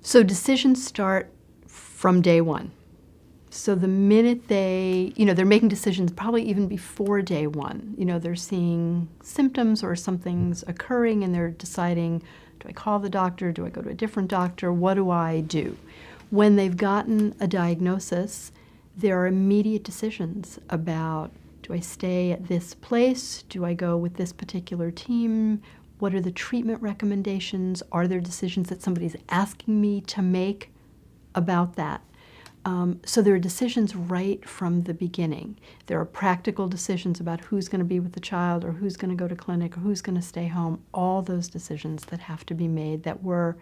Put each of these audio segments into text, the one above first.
So decisions start from day one. So the minute they're making decisions probably even before day one. They're seeing symptoms or something's occurring and they're deciding, do I call the doctor? Do I go to a different doctor? What do I do? When they've gotten a diagnosis, there are immediate decisions about, do I stay at this place? Do I go with this particular team? What are the treatment recommendations? Are there decisions that somebody's asking me to make about that? So there are decisions right from the beginning. There are practical decisions about who's going to be with the child or who's going to go to clinic or who's going to stay home. All those decisions that have to be made that were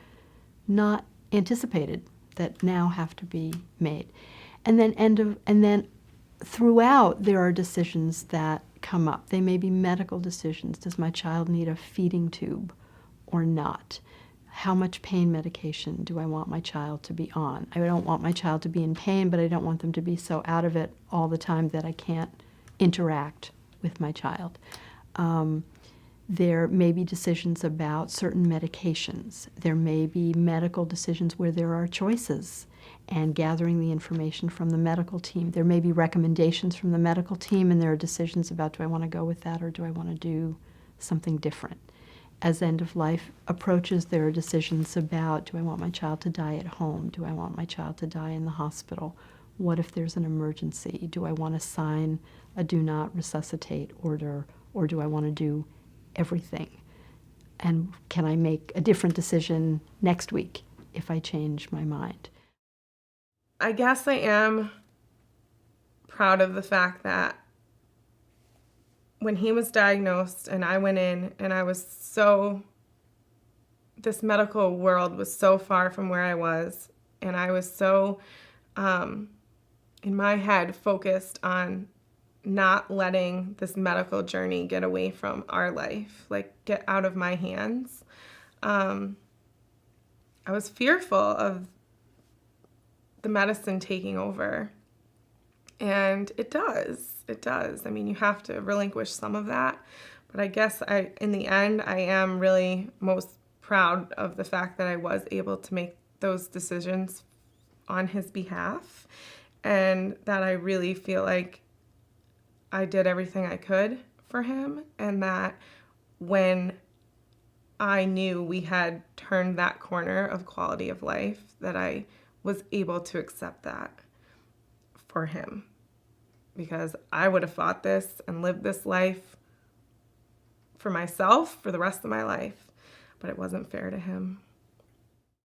not anticipated, that now have to be made. And then throughout there are decisions that come up. They may be medical decisions. Does my child need a feeding tube or not? How much pain medication do I want my child to be on? I don't want my child to be in pain, but I don't want them to be so out of it all the time that I can't interact with my child. There may be decisions about certain medications. There may be medical decisions where there are choices and gathering the information from the medical team. There may be recommendations from the medical team and there are decisions about, do I want to go with that or do I want to do something different? As end of life approaches, there are decisions about, do I want my child to die at home? Do I want my child to die in the hospital? What if there's an emergency? Do I want to sign a do not resuscitate order, or do I want to do everything? And can I make a different decision next week if I change my mind? I guess I am proud of the fact that when he was diagnosed and I went in and this medical world was so far from where I was, and I was so, in my head, focused on not letting this medical journey get away from our life, like get out of my hands. I was fearful of the medicine taking over. And it does. I mean, you have to relinquish some of that. But I guess in the end, I am really most proud of the fact that I was able to make those decisions on his behalf, and that I really feel like I did everything I could for him, and that when I knew we had turned that corner of quality of life, that I was able to accept that for him, because I would have fought this and lived this life for myself for the rest of my life, but it wasn't fair to him.